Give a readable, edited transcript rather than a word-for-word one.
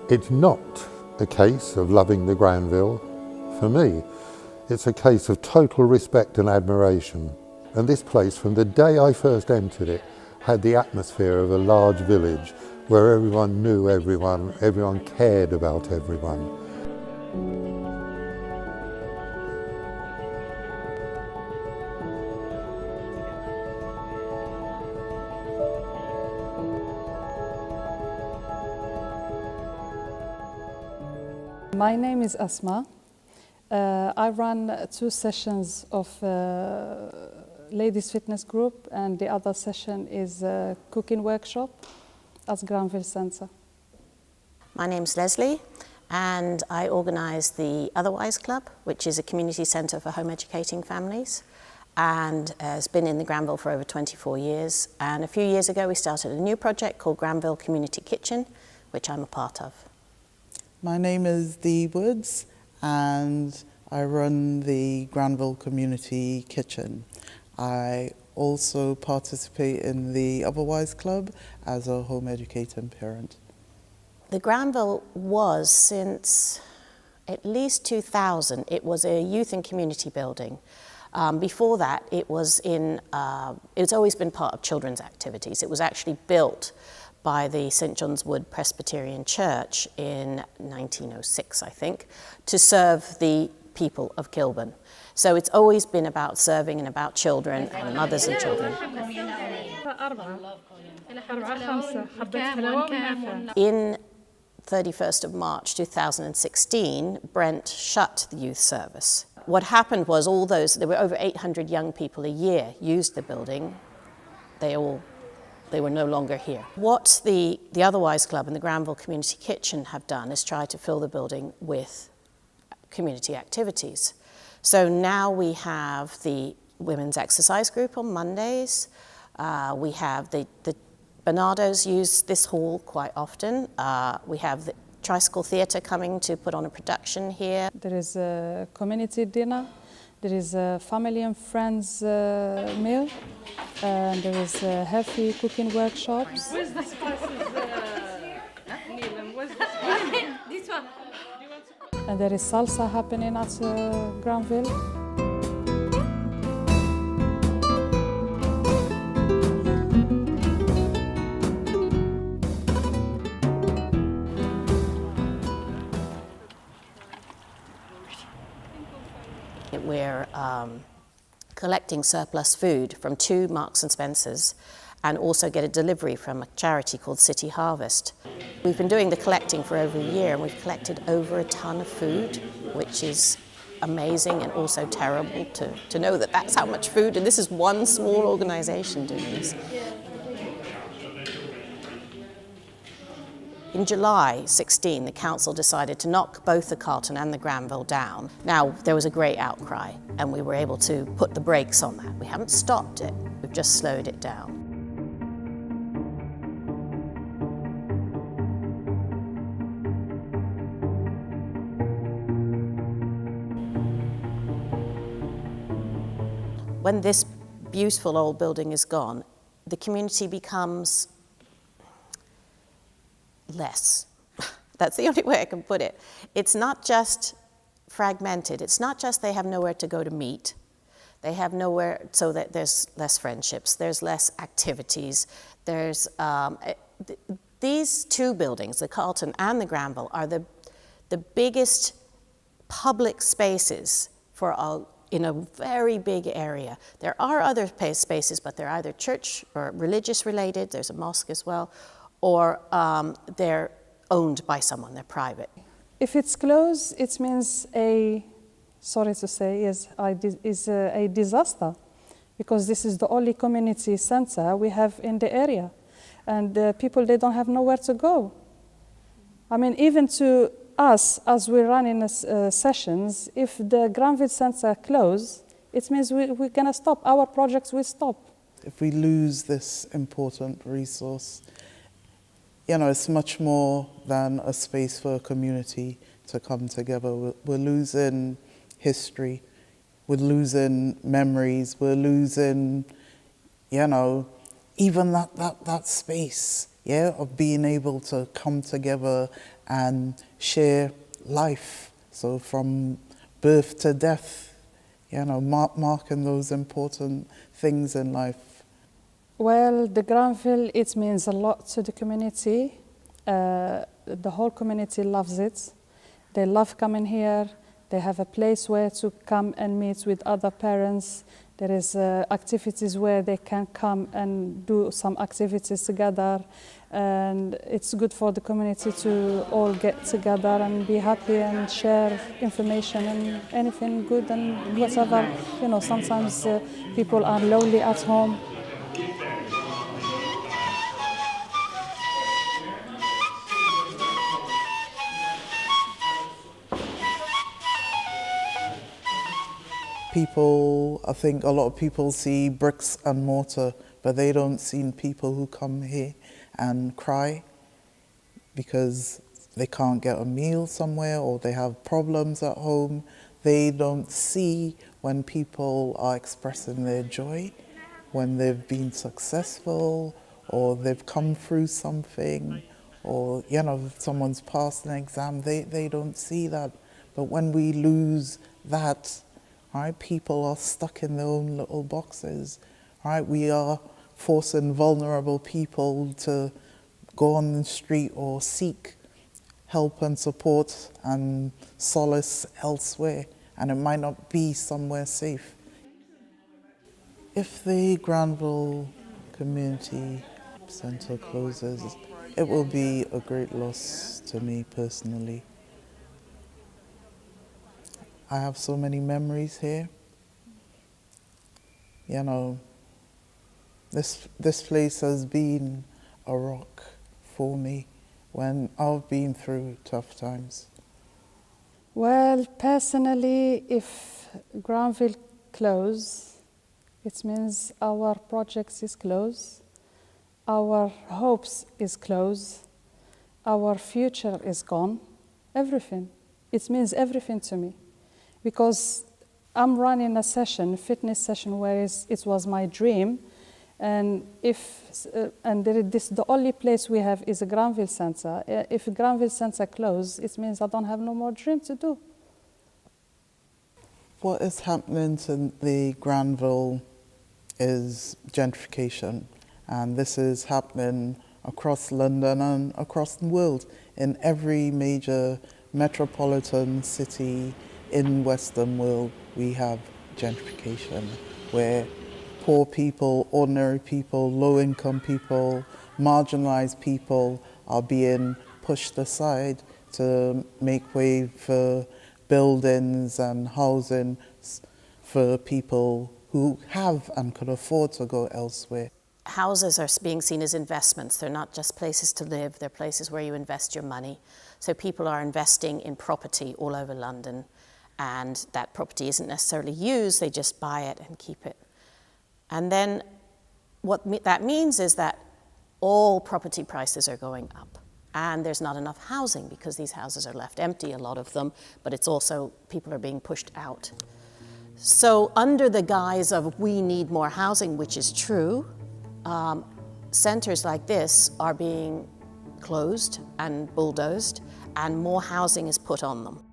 It's not a case of loving the Granville. For me, it's a case of total respect and admiration. And this place, from the day I first entered it, had the atmosphere of a large village where everyone knew everyone, everyone cared about everyone. My name is Asma. I run 2 sessions of ladies fitness group, and the other session is a cooking workshop at Granville Centre. My name's Leslie, and I organise the Otherwise Club, which is a community centre for home educating families, and has been in the Granville for over 24 years. And a few years ago we started a new project called Granville Community Kitchen, which I'm a part of. My name is Dee Woods, and I run the Granville Community Kitchen. I also participate in the Otherwise Club as a home educating parent. The Granville was, since at least 2000, it was a youth and community building. Before that, it's always been part of children's activities. It was actually built by the St. John's Wood Presbyterian Church in 1906, I think, to serve the people of Kilburn. So it's always been about serving and about children and mothers and children. In 31st of March 2016, Brent shut the youth service. What happened was there were over 800 young people a year used the building. They were no longer here. What the Otherwise Club and the Granville Community Kitchen have done is try to fill the building with community activities. So now we have the women's exercise group on Mondays. We have the Bernardos use this hall quite often. We have the Tricycle Theatre coming to put on a production here. There is a community dinner. There is a family and friends meal, and there is healthy cooking workshops. Where's the spices, Neelam? Where's the spices? This one. And there is salsa happening at Granville. We're collecting surplus food from 2 Marks and Spencers, and also get a delivery from a charity called City Harvest. We've been doing the collecting for over a year, and we've collected over a ton of food, which is amazing and also terrible to know that that's how much food, and this is one small organisation doing this. In July 16, the council decided to knock both the Carlton and the Granville down. Now, there was a great outcry, and we were able to put the brakes on that. We haven't stopped it, we've just slowed it down. When this beautiful old building is gone, the community becomes less. That's the only way I can put it. It's not just fragmented. It's not just they have nowhere to go to meet. They have nowhere, so that there's less friendships, there's less activities. There's these 2 buildings, the Carlton and the Granville, are the biggest public spaces in a very big area. There are other spaces, but they're either church or religious related. There's a mosque as well. Or they're owned by someone, they're private. If it's closed, it means a disaster, because this is the only community center we have in the area, and people, they don't have nowhere to go. I mean, even to us, as we run in sessions, if the Granville Center close, it means we're gonna stop, our projects will stop. If we lose this important resource, you know, it's much more than a space for a community to come together. We're losing history, we're losing memories, we're losing, you know, even that space, yeah, of being able to come together and share life. So from birth to death, marking those important things in life. Well, the Granville, it means a lot to the community. The whole community loves it. They love coming here. They have a place where to come and meet with other parents. There is activities where they can come and do some activities together. And it's good for the community to all get together and be happy and share information and anything good and whatever. Sometimes people are lonely at home. I think a lot of people see bricks and mortar, but they don't see people who come here and cry because they can't get a meal somewhere or they have problems at home. They don't see when people are expressing their joy, when they've been successful or they've come through something, or if someone's passed an exam, they don't see that. But when we lose that, right, people are stuck in their own little boxes. Right, we are forcing vulnerable people to go on the street or seek help and support and solace elsewhere, and it might not be somewhere safe. If the Granville Community Centre closes, it will be a great loss to me personally. I have so many memories here. This place has been a rock for me when I've been through tough times. Well, personally, if Granville close, it means our projects is closed, our hopes is closed, our future is gone, everything. It means everything to me. Because I'm running a fitness session, where it was my dream, and the only place we have is a Granville Centre. If Granville Centre closes, it means I don't have no more dream to do. What is happening to the Granville is gentrification, and this is happening across London and across the world. In every major metropolitan city in Western world, we have gentrification, where poor people, ordinary people, low-income people, marginalized people are being pushed aside to make way for buildings and housing for people who have and could afford to go elsewhere. Houses are being seen as investments. They're not just places to live, they're places where you invest your money. So people are investing in property all over London, and that property isn't necessarily used, they just buy it and keep it. And then what that means is that all property prices are going up, and there's not enough housing because these houses are left empty, a lot of them, but it's also people are being pushed out. So under the guise of we need more housing, which is true, centres like this are being closed and bulldozed, and more housing is put on them.